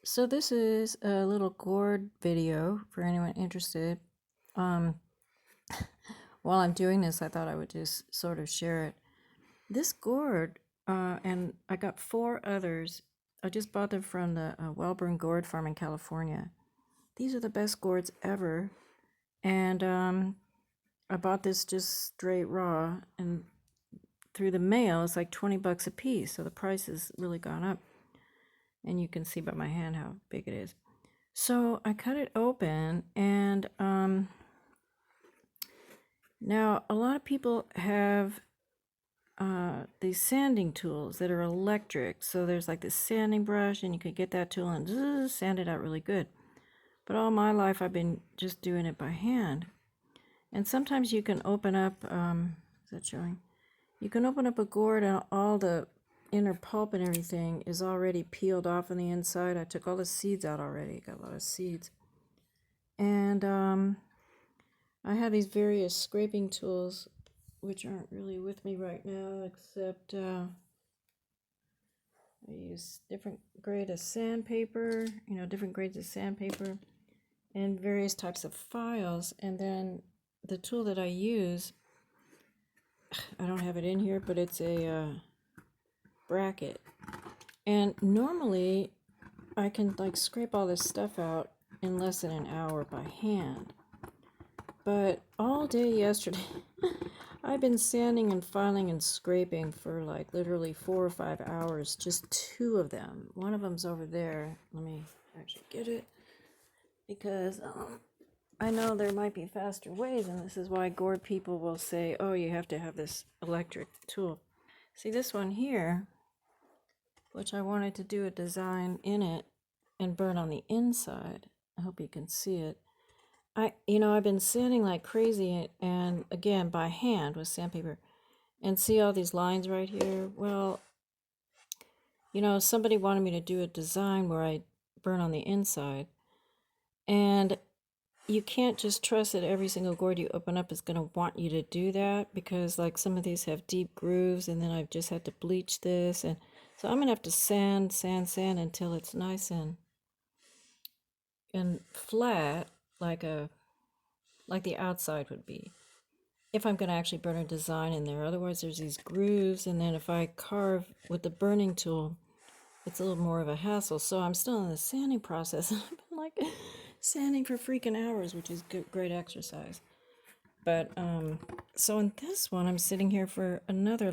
So this is a little gourd video for anyone interested. Um, while I'm doing this, I thought I would just sort of share it. This gourd, and I got 4 others. I just bought them from the Wellburn GourdFarm in California. These are the best gourds ever. And I bought this just straight raw, and through the mail, it's like 20 bucks a piece. So the price has really gone up. And you can see by my hand how big it is. So I cut it open, and now a lot of people have these sanding tools that are electric. So there's like this sanding brush, and you could get that tool and sand it out really good. But all my life I've been just doing it by hand. And sometimes you can open up, is that showing? You can open up a gourd and all the inner pulp and everything is already peeled off on the inside. I took all the seeds out already, got a lot of seeds. And I have these various scraping tools, which aren't really with me right now, except I use different grades of sandpaper, different grades of sandpaper, and various types of files. And then the tool that I use, I don't have it in here, but it's a bracket. And normally I can like scrape all this stuff out in less than an hour by hand. But all day yesterday, I've been sanding and filing and scraping for like literally 4 or 5 hours, just 2 of them. One of them's over there. Let me actually get it, because I know there might be faster ways, and this is why gourd people will say, oh, you have to have this electric tool. See this one here, which I wanted to do a design in it and burn on the inside. I hope you can see it. I've been sanding like crazy, and again by hand with sandpaper, and see all these lines right here. Well, somebody wanted me to do a design where I burn on the inside, and you can't just trust that every single gourd you open up is going to want you to do that, because like some of these have deep grooves, and then I've just had to bleach this, and so I'm gonna have to sand until it's nice and flat, like the outside would be, if I'm going to actually burn a design in there. Otherwise there's these grooves, and then if I carve with the burning tool, it's a little more of a hassle. So I'm still in the sanding process. I've been like sanding for freaking hours, which is great exercise. But so in this one, I'm sitting here for another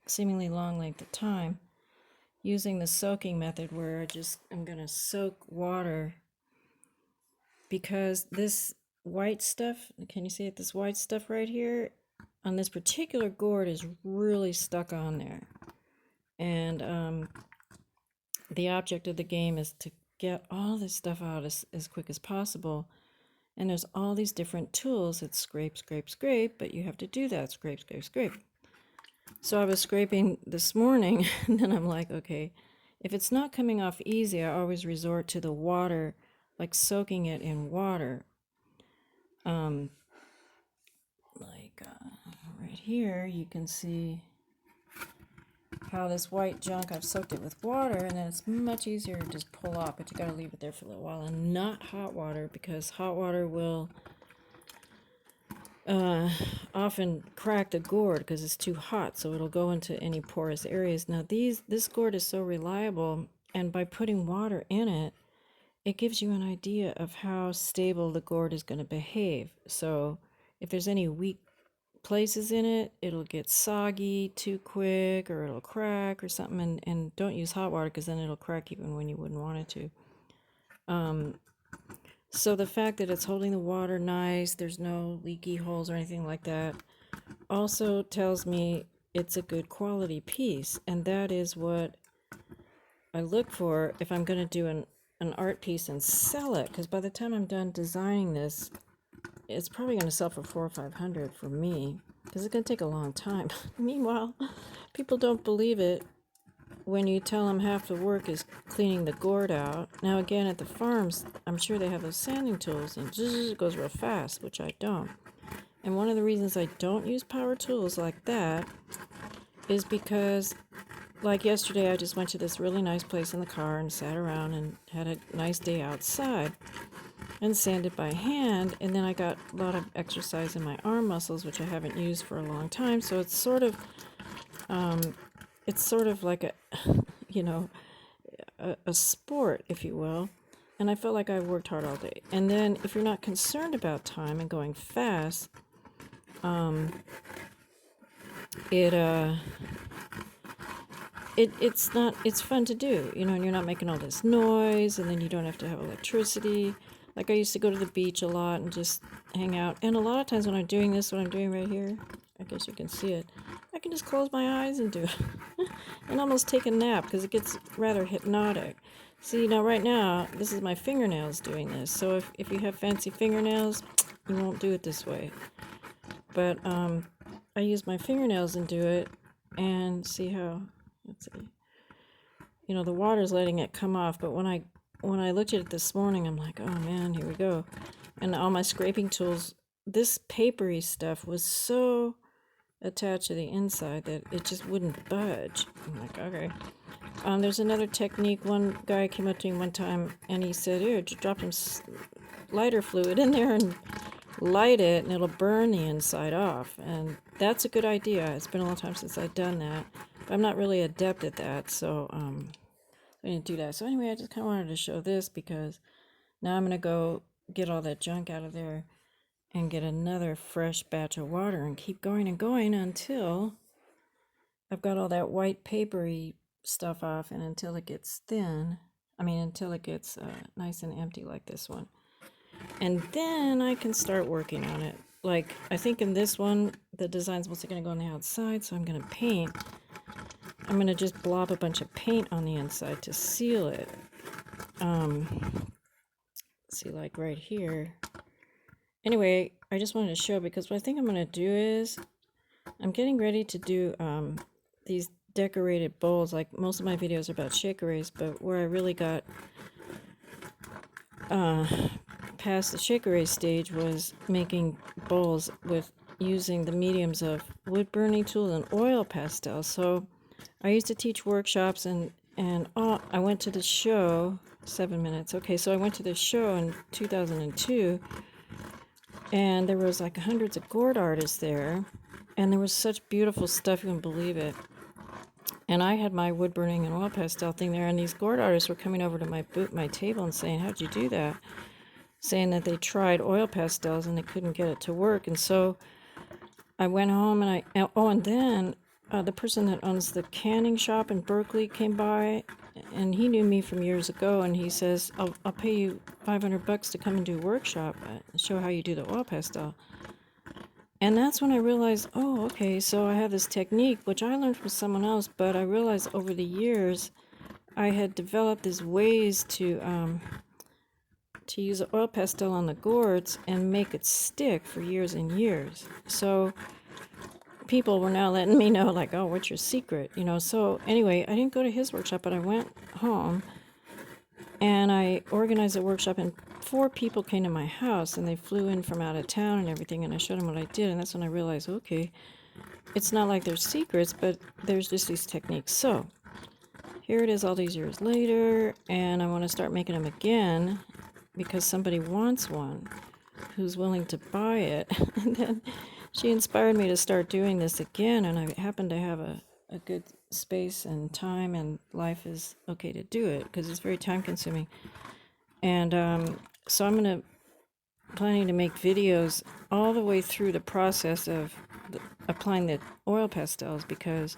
seemingly long length of time, using the soaking method, where I'm going to soak water, because this white stuff, can you see it? This white stuff right here on this particular gourd is really stuck on there. And the object of the game is to get all this stuff out as quick as possible. And there's all these different tools that scrape, but you have to do that, scrape. So I was scraping this morning, and then I'm like, okay, if it's not coming off easy, I always resort to the water, like soaking it in water. Right here, you can see how this white junk, I've soaked it with water, and then it's much easier to just pull off, but you got to leave it there for a little while, and not hot water, because hot water will often crack the gourd because it's too hot, so it'll go into any porous areas. Now this gourd is so reliable, and by putting water in it, it gives you an idea of how stable the gourd is going to behave. So if there's any weak places in it, it'll get soggy too quick, or it'll crack or something. And don't use hot water, because then it'll crack even when you wouldn't want it to. So the fact that it's holding the water nice, there's no leaky holes or anything like that, also tells me it's a good quality piece. And that is what I look for if I'm going to do an art piece and sell it, because by the time I'm done designing this, it's probably going to sell for $400 or $500 for me, because it's going to take a long time. Meanwhile, people don't believe it when you tell them half the work is cleaning the gourd out. Now again, at the farms, I'm sure they have those sanding tools, and it goes real fast, which I don't. And one of the reasons I don't use power tools like that is because like yesterday, I just went to this really nice place in the car and sat around and had a nice day outside and sanded by hand. And then I got a lot of exercise in my arm muscles, which I haven't used for a long time. So it's sort of like a, you know, a sport, if you will. And I felt like I worked hard all day. And then if you're not concerned about time and going fast, it's fun to do, you know, and you're not making all this noise, and then you don't have to have electricity. Like I used to go to the beach a lot and just hang out. And a lot of times when I'm doing this, what I'm doing right here, I guess you can see it, I can just close my eyes and do it and almost take a nap because it gets rather hypnotic. See, now right now, this is my fingernails doing this. So if you have fancy fingernails, you won't do it this way. But I use my fingernails and do it, and see how, let's see, you know, the water's letting it come off. But when I looked at it this morning, I'm like, oh man, here we go. And all my scraping tools, this papery stuff was so attached to the inside that it just wouldn't budge. I'm like, okay. There's another technique. One guy came up to me one time and he said, ew, just drop some lighter fluid in there and light it and it'll burn the inside off. And that's a good idea. It's been a long time since I've done that, but I'm not really adept at that, so I didn't do that. So anyway, I just kind of wanted to show this because now I'm going to go get all that junk out of there and get another fresh batch of water and keep going and going until I've got all that white papery stuff off, and until it gets thin. I mean, until it gets nice and empty like this one. And then I can start working on it. Like, I think in this one, the design's mostly going to go on the outside, so I'm going to paint. I'm going to just blob a bunch of paint on the inside to seal it. See, like right here. Anyway, I just wanted to show, because what I think I'm going to do is I'm getting ready to do these decorated bowls. Like, most of my videos are about shakeries, but where I really got past the shakery stage was making bowls with using the mediums of wood burning tools and oil pastels. So I used to teach workshops, and I went to the show, 7 minutes. Okay, so I went to the show in 2002, and there was like hundreds of gourd artists there, and there was such beautiful stuff, you wouldn't believe it. And I had my wood burning and oil pastel thing there, and these gourd artists were coming over to my table and saying, how'd you do that? Saying that they tried oil pastels and they couldn't get it to work. And so I went home and and then the person that owns the canning shop in Berkeley came by, and he knew me from years ago, and he says, I'll pay you $500 to come and do a workshop and show how you do the oil pastel. And that's when I realized, oh, okay, so I have this technique, which I learned from someone else, but I realized over the years I had developed these ways to use an oil pastel on the gourds and make it stick for years and years. So people were now letting me know, like, oh, what's your secret? You know, so anyway, I didn't go to his workshop, but I went home and I organized a workshop, and 4 people came to my house, and they flew in from out of town and everything, and I showed them what I did, and that's when I realized, okay, it's not like there's secrets, but there's just these techniques. So here it is all these years later, and I want to start making them again because somebody wants one who's willing to buy it. And then she inspired me to start doing this again, and I happen to have a good space and time, and life is okay to do it because it's very time consuming. And so I'm planning to make videos all the way through the process of applying the oil pastels, because,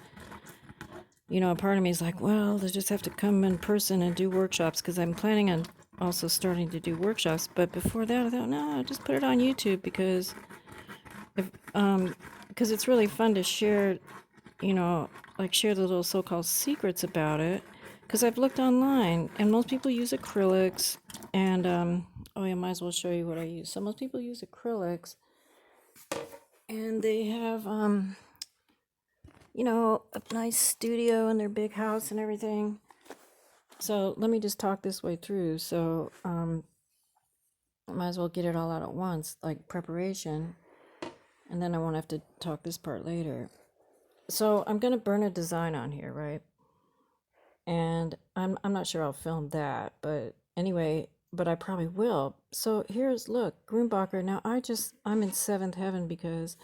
you know, a part of me is like, well, they just have to come in person and do workshops, because I'm planning on also starting to do workshops. But before that, I thought, no, just put it on YouTube, because it's really fun to share, you know, like share the little so-called secrets about it, because I've looked online and most people use acrylics, and oh yeah, might as well show you what I use. So most people use acrylics, and they have you know, a nice studio in their big house and everything. So let me just talk this way through. So I might as well get it all out at once, like preparation, and then I won't have to talk this part later. So I'm going to burn a design on here, right? And I'm not sure I'll film that, but anyway, but I probably will. So here's, look, Grumbacher. Now I'm in seventh heaven because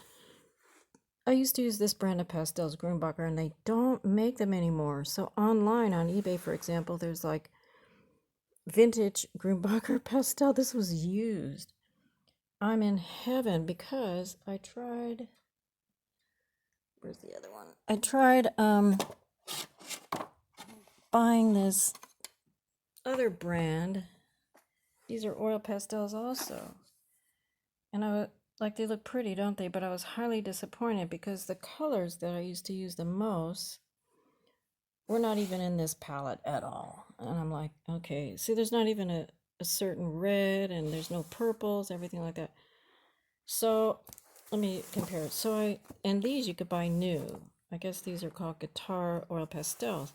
I used to use this brand of pastels, Grumbacher, and they don't make them anymore. So online on eBay, for example, there's like vintage Grumbacher pastel. This was used. I'm in heaven because I tried, where's the other one? I tried buying this other brand. These are oil pastels also. And like, they look pretty, don't they? But I was highly disappointed because the colors that I used to use the most were not even in this palette at all. And I'm like, okay, see, there's not even a certain red, and there's no purples, everything like that. So let me compare it. And these you could buy new. I guess these are called guitar oil pastels.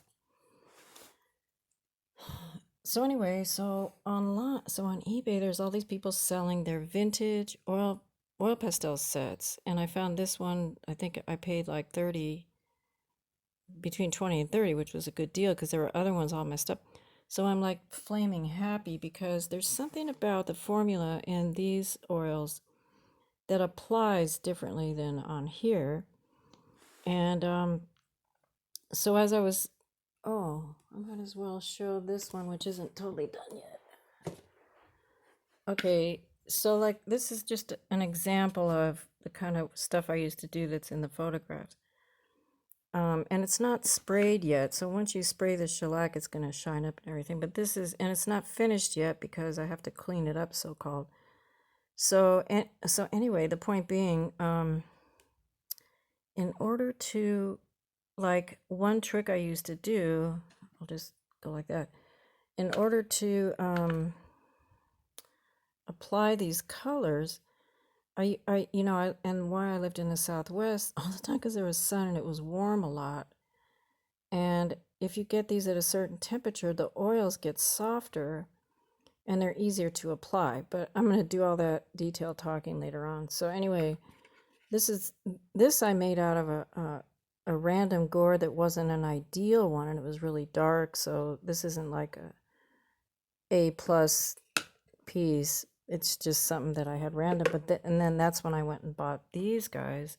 So anyway, so online, so on eBay, there's all these people selling their vintage oil pastel sets, and I found this one. I think I paid like 30, between 20 and 30, which was a good deal because there were other ones all messed up. So I'm like flaming happy because there's something about the formula in these oils that applies differently than on here. And so as I was, oh, I might as well show this one, which isn't totally done yet. Okay, so like this is just an example of the kind of stuff I used to do that's in the photographs. And it's not sprayed yet, so once you spray the shellac, it's going to shine up and everything. But this is, and it's not finished yet because I have to clean it up, so-called. So anyway, the point being, in order to, like, one trick I used to do, I'll just go like that. In order to apply these colors, and why I lived in the Southwest all the time, because there was sun and it was warm a lot. And if you get these at a certain temperature, the oils get softer and they're easier to apply. But I'm going to do all that detailed talking later on. So anyway, this I made out of a random gourd that wasn't an ideal one, and it was really dark. So this isn't like a plus piece. It's just something that I had random. And then that's when I went and bought these guys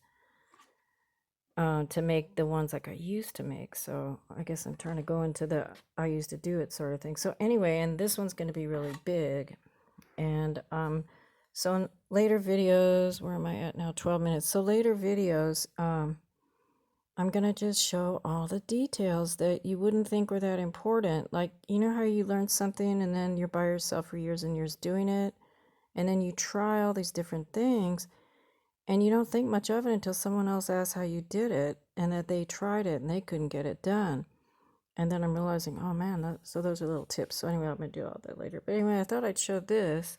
to make the ones like I used to make. So I guess I'm trying to go into the I used to do it sort of thing. So anyway, and this one's going to be really big. And so in later videos, where am I at now? 12 minutes. So later videos, I'm going to just show all the details that you wouldn't think were that important. Like, you know how you learn something and then you're by yourself for years and years doing it, and then you try all these different things, and you don't think much of it until someone else asks how you did it, and that they tried it and they couldn't get it done. And then I'm realizing, oh man, so those are little tips. So anyway, I'm going to do all that later. But anyway, I thought I'd show this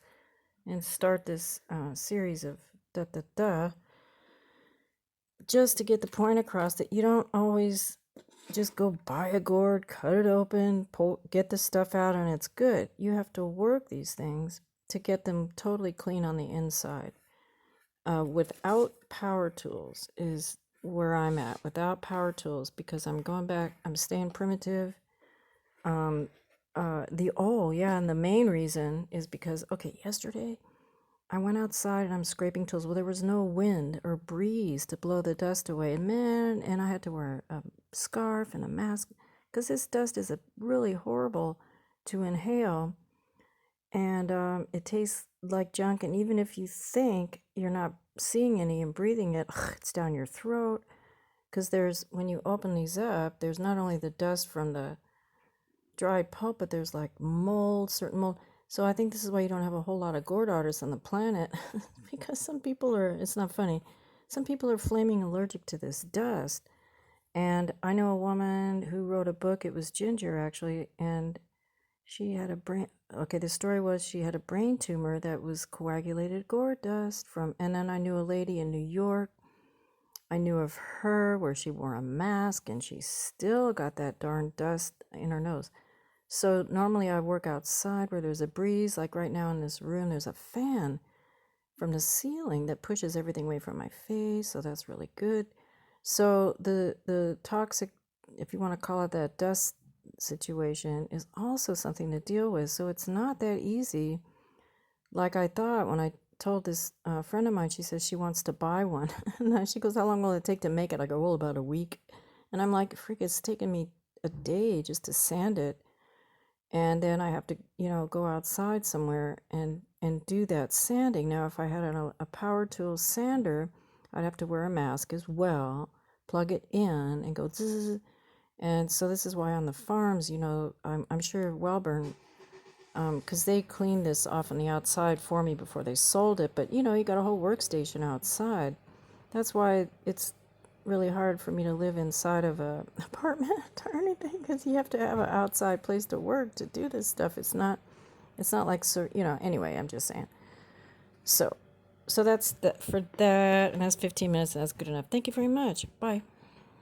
and start this series of just to get the point across that you don't always just go buy a gourd, cut it open, get the stuff out, and it's good. You have to work these things to get them totally clean on the inside. Without power tools is where I'm at. Without power tools, because I'm going back, I'm staying primitive. And the main reason is because, okay, yesterday I went outside and I'm scraping tools. Well, there was no wind or breeze to blow the dust away. And man, and I had to wear a scarf and a mask because this dust is really horrible to inhale. And it tastes like junk. And even if you think you're not seeing any and breathing it, it's down your throat. Because when you open these up, there's not only the dust from the dried pulp, but there's like mold, certain mold. So I think this is why you don't have a whole lot of gourd artists on the planet, because some people it's not funny, some people are flaming allergic to this dust. And I know a woman who wrote a book, it was Ginger actually, and she had the story was she had a brain tumor that was coagulated gourd dust and then I knew a lady in New York, I knew of her where she wore a mask and she still got that darn dust in her nose. So normally I work outside where there's a breeze, like right now in this room, there's a fan from the ceiling that pushes everything away from my face, so that's really good. So the toxic, if you want to call it that, dust situation is also something to deal with. So it's not that easy like I thought when I told this friend of mine. She says she wants to buy one. And she goes, how long will it take to make it? I go, well, about a week. And I'm like, freak, it's taken me a day just to sand it. And then I have to, go outside somewhere and do that sanding. Now, if I had a power tool sander, I'd have to wear a mask as well, plug it in and go zzz. And so this is why on the farms, I'm sure Wellburn, because they cleaned this off on the outside for me before they sold it. But, you got a whole workstation outside. That's why it's really hard for me to live inside of a apartment or anything, because you have to have an outside place to work to do this stuff. It's not like, so, anyway, I'm just saying. So that's for that, and that's 15 minutes, and that's good enough. Thank you very much. Bye.